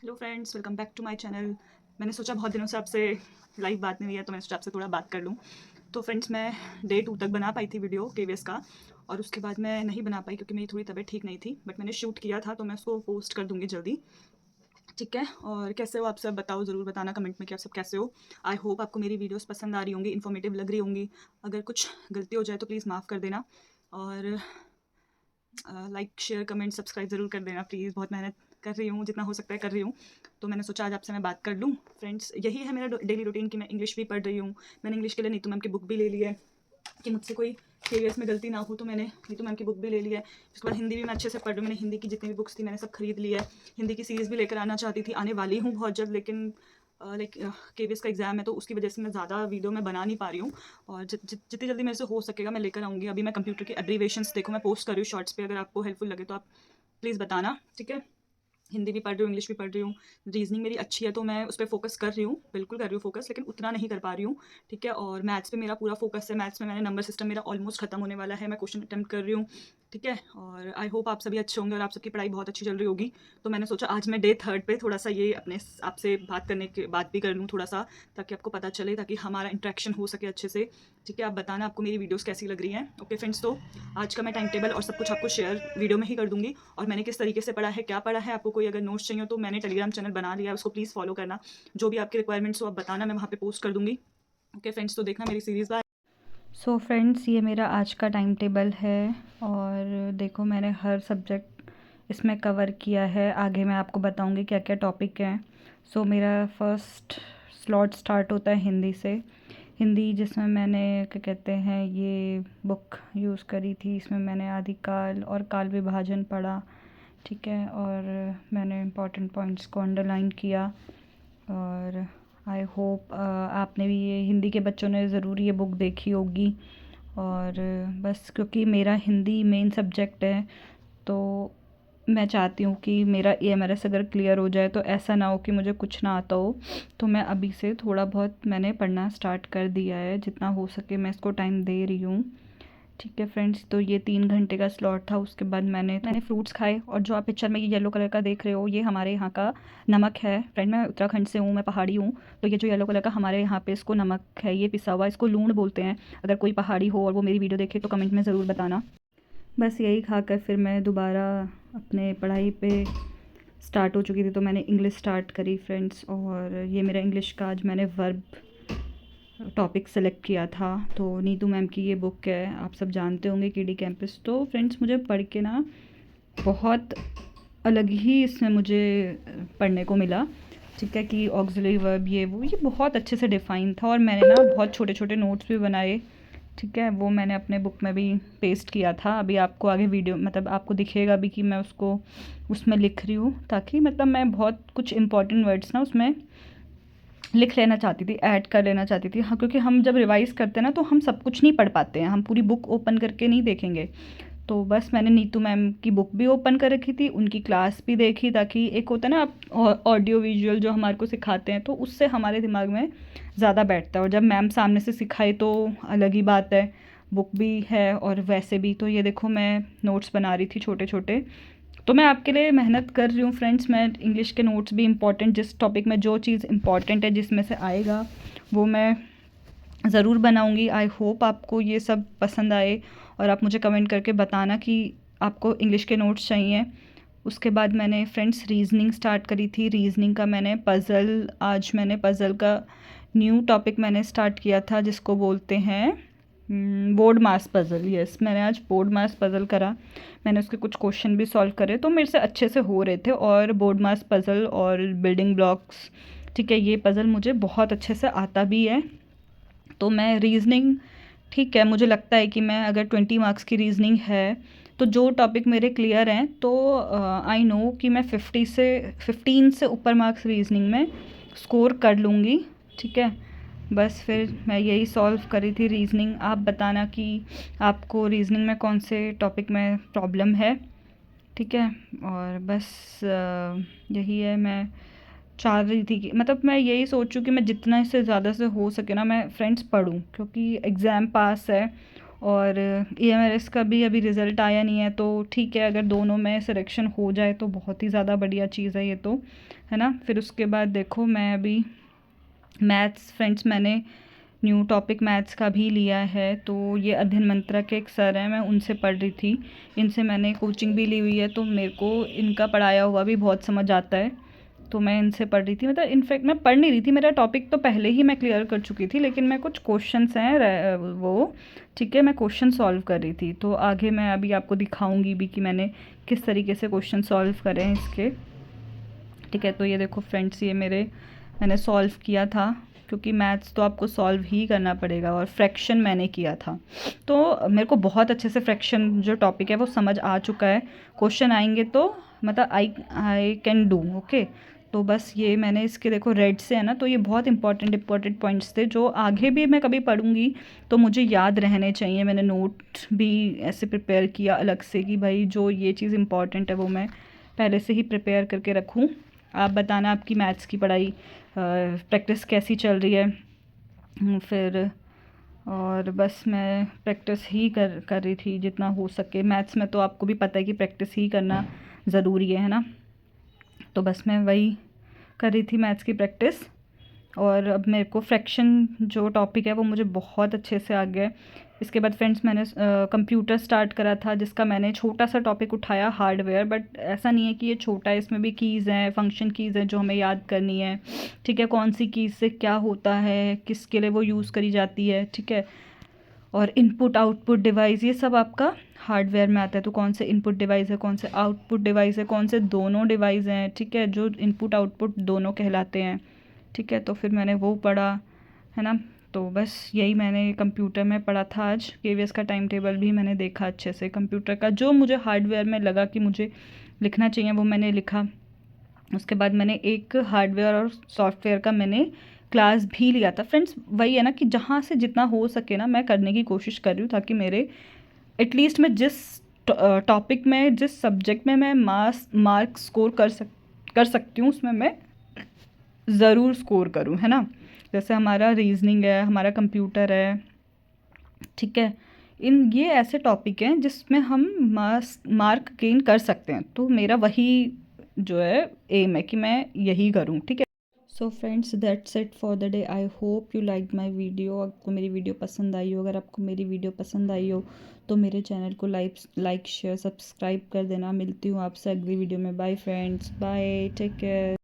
Hello friends, welcome back to my channel. मैंने सोचा बहुत दिनों से आपसे लाइव बात नहीं हुई है, तो मैंने सोचा आपसे थोड़ा बात कर लूँ। तो फ्रेंड्स, मैं डे 2 तक बना पाई थी वीडियो केवीएस का, और उसके बाद मैं नहीं बना पाई क्योंकि मेरी थोड़ी तबीयत ठीक नहीं थी। बट मैंने शूट किया था, तो मैं उसको पोस्ट कर दूँगी जल्दी। ठीक है। और कैसे हो आप सब, बताओ, ज़रूर बताना कमेंट में कि आप सब कैसे हो। आई होप आपको मेरी वीडियोस पसंद आ रही होंगी, इन्फॉर्मेटिव लग रही होंगी। अगर कुछ गलती हो जाए तो प्लीज़ माफ़ कर देना, और लाइक शेयर कमेंट सब्सक्राइब ज़रूर कर देना प्लीज़। बहुत मेहनत कर रही हूँ, जितना हो सकता है कर रही हूँ। तो मैंने सोचा आज आपसे मैं बात कर लूँ। फ्रेंड्स, यही है मेरा डेली रूटीन कि मैं इंग्लिश भी पढ़ रही हूँ। मैंने इंग्लिश के लिए नीतू मैम की बुक भी ले ली है कि मुझसे कोई केवीएस में गलती ना हो, तो मैंने नीतू मैम की बुक भी ले ली है। उसके बाद हिंदी भी मैं अच्छे से पढ़ रही हूँ। मैंने हिंदी की जितनी भी बुक्स थी मैंने सब खरीद ली है। हिंदी की सीरीज़ भी लेकर आना चाहती थी, आने वाली हूँ बहुत जल्द, लेकिन लाइक केवीएस का एग्ज़ाम है तो उसकी वजह से मैं ज़्यादा वीडियो में बना नहीं पा रही हूँ। और जितनी जल्दी मेरे से हो सकेगा मैं लेकर आऊँगी। अभी मैं कंप्यूटर के एब्रीवेशंस देखो मैं पोस्ट कर रही हूँ शॉर्ट्स पे, अगर आपको हेल्पफुल लगे तो आप प्लीज़ बताना। ठीक है। हिंदी भी पढ़ रही हूँ, इंग्लिश भी पढ़ रही हूँ। रीजनिंग मेरी अच्छी है तो मैं उस पर फोकस कर रही हूँ, बिल्कुल कर रही हूँ फोकस, लेकिन उतना नहीं कर पा रही हूँ। ठीक है। और मैथ्स पे मेरा पूरा फोकस है। मैथ्स में मैंने नंबर सिस्टम मेरा ऑलमोस्ट खत्म होने वाला है, मैं क्वेश्चन अटेम्प्ट कर रही हूँ। ठीक है। और आई होप आप सभी अच्छे होंगे और आप सबकी पढ़ाई बहुत अच्छी चल रही होगी। तो मैंने सोचा आज मैं डे 3 पे थोड़ा सा ये अपने आपसे बात करने के बात भी कर लूँ थोड़ा सा, ताकि आपको पता चले, ताकि हमारा इंटरेक्शन हो सके अच्छे से। ठीक है। आप बताना आपको मेरी वीडियोस कैसी लग रही हैं। ओके फ्रेंड्स, तो आज का मैं टाइम टेबल और सब कुछ आपको शेयर वीडियो में ही कर दूंगी। और मैंने किस तरीके से पढ़ा है, क्या पढ़ा है, आपको कोई अगर नोट्स चाहिए तो मैंने टेलीग्राम चैनल बना लिया है, उसको प्लीज़ फॉलो करना। जो भी आपकी रिक्वायरमेंट्स हो आप बताना, मैं वहाँ पे पोस्ट कर दूंगी। ओके फ्रेंड्स, तो देखना मेरी सीरीज़ बाय। सो फ्रेंड्स, ये मेरा आज का टाइम टेबल है और देखो मैंने हर सब्जेक्ट इसमें कवर किया है। आगे मैं आपको बताऊंगी क्या क्या टॉपिक हैं। सो मेरा फर्स्ट स्लॉट स्टार्ट होता है हिंदी से। हिंदी जिसमें मैंने क्या कहते हैं ये बुक यूज़ करी थी, इसमें मैंने आदिकाल और काल विभाजन पढ़ा। ठीक है। और मैंने इम्पॉर्टेंट पॉइंट्स को अंडरलाइन किया। और आई होप आपने भी, ये हिंदी के बच्चों ने ज़रूर ये बुक देखी होगी। और बस क्योंकि मेरा हिंदी मेन सब्जेक्ट है तो मैं चाहती हूँ कि मेरा एएमआरएस अगर क्लियर हो जाए तो ऐसा ना हो कि मुझे कुछ ना आता हो। तो मैं अभी से थोड़ा बहुत मैंने पढ़ना स्टार्ट कर दिया है, जितना हो सके मैं इसको टाइम दे रही हूँ। ठीक है फ्रेंड्स, तो ये 3 घंटे का स्लॉट था। उसके बाद मैंने फ्रूट्स खाए, और जो आप पिक्चर में ये येलो कलर का देख रहे हो ये हमारे यहाँ का नमक है। फ्रेंड, मैं उत्तराखंड से हूँ, मैं पहाड़ी हूँ। तो ये जो येलो कलर का हमारे यहाँ पे इसको नमक है, ये पिसा हुआ, इसको लूण बोलते हैं। अगर कोई पहाड़ी हो और वो मेरी वीडियो देखे तो कमेंट में ज़रूर बताना। बस यही खाकर फिर मैं दोबारा अपने पढ़ाई पे स्टार्ट हो चुकी थी, तो मैंने इंग्लिश स्टार्ट करी फ्रेंड्स। और ये मेरा इंग्लिश का आज मैंने वर्ब टॉपिक सेलेक्ट किया था। तो नीतू मैम की ये बुक है, आप सब जानते होंगे, केडी कैंपस। तो फ्रेंड्स, मुझे पढ़ के ना बहुत अलग ही इसमें मुझे पढ़ने को मिला। ठीक है, कि ऑक्सिलरी वर्ब ये बहुत अच्छे से डिफ़ाइन था। और मैंने ना बहुत छोटे छोटे नोट्स भी बनाए। ठीक है, वो मैंने अपने बुक में भी पेस्ट किया था। अभी आपको आगे वीडियो मतलब आपको दिखेगा भी कि मैं उसको उसमें लिख रही हूँ, ताकि मतलब मैं बहुत कुछ इंपॉर्टेंट वर्ड्स ना उसमें लिख लेना चाहती थी, ऐड कर लेना चाहती थी। हाँ, क्योंकि हम जब रिवाइज़ करते हैं ना तो हम सब कुछ नहीं पढ़ पाते हैं, हम पूरी बुक ओपन करके नहीं देखेंगे। तो बस मैंने नीतू मैम की बुक भी ओपन कर रखी थी, उनकी क्लास भी देखी, ताकि एक होता है ना आप ऑडियो विजुअल जो हमारे को सिखाते हैं, तो उससे हमारे दिमाग में ज़्यादा बैठता है। और जब मैम सामने से सिखाए तो अलग ही बात है। बुक भी है और वैसे भी। तो ये देखो मैं नोट्स बना रही थी छोटे छोटे। तो मैं आपके लिए मेहनत कर रही हूँ फ्रेंड्स। मैं इंग्लिश के नोट्स भी इम्पॉर्टेंट, जिस टॉपिक में जो चीज़ इम्पॉर्टेंट है जिसमें से आएगा वो मैं ज़रूर बनाऊँगी। आई होप आपको ये सब पसंद आए, और आप मुझे कमेंट करके बताना कि आपको इंग्लिश के नोट्स चाहिए। उसके बाद मैंने फ्रेंड्स रीजनिंग स्टार्ट करी थी। रीजनिंग का मैंने पज़ल, आज मैंने पज़ल का न्यू टॉपिक मैंने स्टार्ट किया था, जिसको बोलते हैं बोर्ड मास पज़ल। यस, मैंने आज बोर्ड मास पज़ल करा। मैंने उसके कुछ क्वेश्चन भी सॉल्व करे, तो मेरे से अच्छे से हो रहे थे। और बोर्ड मास पज़ल और बिल्डिंग ब्लॉक्स, ठीक है, ये पज़ल मुझे बहुत अच्छे से आता भी है। तो मैं रीजनिंग, ठीक है, मुझे लगता है कि मैं अगर 20 मार्क्स की रीजनिंग है तो जो टॉपिक मेरे क्लियर हैं तो आई नो कि मैं 15 से ऊपर मार्क्स रीजनिंग में स्कोर कर लूँगी। ठीक है। बस फिर मैं यही सॉल्व करी थी रीजनिंग। आप बताना कि आपको रीजनिंग में कौन से टॉपिक में प्रॉब्लम है। ठीक है। और बस यही है, मैं चाह रही थी कि मतलब मैं यही सोचूं कि मैं जितना इससे ज़्यादा से हो सके ना मैं फ्रेंड्स पढूं, क्योंकि एग्ज़ाम पास है। और EMRS का भी अभी रिज़ल्ट आया नहीं है, तो ठीक है, अगर दोनों में सिलेक्शन हो जाए तो बहुत ही ज़्यादा बढ़िया चीज़ है ये तो, है ना। फिर उसके बाद देखो मैं अभी मैथ्स, फ्रेंड्स मैंने न्यू टॉपिक मैथ्स का भी लिया है। तो ये अध्ययन मंत्रा के एक सर हैं, मैं उनसे पढ़ रही थी, इनसे मैंने कोचिंग भी ली हुई है, तो मेरे को इनका पढ़ाया हुआ भी बहुत समझ आता है। तो मैं इनसे पढ़ रही थी, मतलब इनफैक्ट मैं पढ़ नहीं रही थी, मेरा टॉपिक तो पहले ही मैं क्लियर कर चुकी थी, लेकिन मैं कुछ क्वेश्चंस हैं वो, ठीक है, मैं क्वेश्चन सॉल्व कर रही थी। तो आगे मैं अभी आपको दिखाऊंगी भी कि मैंने किस तरीके से क्वेश्चन सॉल्व करे हैं इसके, ठीक है। तो ये देखो फ्रेंड्स, ये मैंने सॉल्व किया था, क्योंकि मैथ्स तो आपको सॉल्व ही करना पड़ेगा, और फ्रैक्शन मैंने किया था। तो मेरे को बहुत अच्छे से फ्रैक्शन जो टॉपिक है वो समझ आ चुका है, क्वेश्चन आएंगे तो मतलब आई कैन डू, ओके। तो बस ये मैंने इसके देखो रेड से है ना, तो ये बहुत इंपॉर्टेंट पॉइंट्स थे जो आगे भी मैं कभी पढ़ूंगी तो मुझे याद रहने चाहिए। मैंने नोट भी ऐसे प्रिपेयर किया अलग से कि भाई जो ये चीज़ इंपॉर्टेंट है वो मैं पहले से ही प्रिपेयर करके रखूँ। आप बताना आपकी मैथ्स की पढ़ाई प्रैक्टिस कैसी चल रही है। फिर और बस मैं प्रैक्टिस ही कर रही थी जितना हो सके। मैथ्स में तो आपको भी पता है कि प्रैक्टिस ही करना ज़रूरी है ना। तो बस मैं वही कर रही थी, मैथ्स की प्रैक्टिस। और अब मेरे को फ्रैक्शन जो टॉपिक है वो मुझे बहुत अच्छे से आ गया है। इसके बाद फ्रेंड्स मैंने कंप्यूटर स्टार्ट करा था, जिसका मैंने छोटा सा टॉपिक उठाया हार्डवेयर, बट ऐसा नहीं है कि ये छोटा है, इसमें भी कीज़ हैं, फंक्शन कीज़ हैं जो हमें याद करनी है, ठीक है, कौन सी कीज़ से क्या होता है, किसके लिए वो यूज़ करी जाती है, ठीक है। और इनपुट आउटपुट डिवाइस, ये सब आपका हार्डवेयर में आता है। तो कौन से इनपुट डिवाइस है, कौन से आउटपुट डिवाइस है, कौन से दोनों डिवाइस हैं, ठीक है, जो इनपुट आउटपुट दोनों कहलाते हैं, ठीक है। तो फिर मैंने वो पढ़ा, है ना। तो बस यही मैंने कंप्यूटर में पढ़ा था आज। KVS का टाइम टेबल भी मैंने देखा अच्छे से कंप्यूटर का, जो मुझे हार्डवेयर में लगा कि मुझे लिखना चाहिए वो मैंने लिखा। उसके बाद मैंने एक हार्डवेयर और सॉफ्टवेयर का मैंने क्लास भी लिया था। फ्रेंड्स वही है ना कि जहाँ से जितना हो सके ना मैं करने की कोशिश कर रही हूँ, ताकि मेरे एटलीस्ट मैं जिस टॉपिक में, जिस सब्जेक्ट में मैं मार्क स्कोर कर सकती हूँ उसमें मैं ज़रूर स्कोर करूँ, है ना। जैसे हमारा रीजनिंग है, हमारा कंप्यूटर है, ठीक है, ये ऐसे टॉपिक हैं जिसमें हम मार्क गेन कर सकते हैं। तो मेरा वही जो है एम है कि मैं यही करूँ, ठीक है। So friends that's it for the day. I hope you like my video. आपको मेरी वीडियो पसंद आई हो, अगर आपको मेरी वीडियो पसंद आई हो तो मेरे चैनल को लाइक शेयर सब्सक्राइब कर देना। मिलती हूँ आपसे अगली वीडियो में। Bye friends, bye, take care.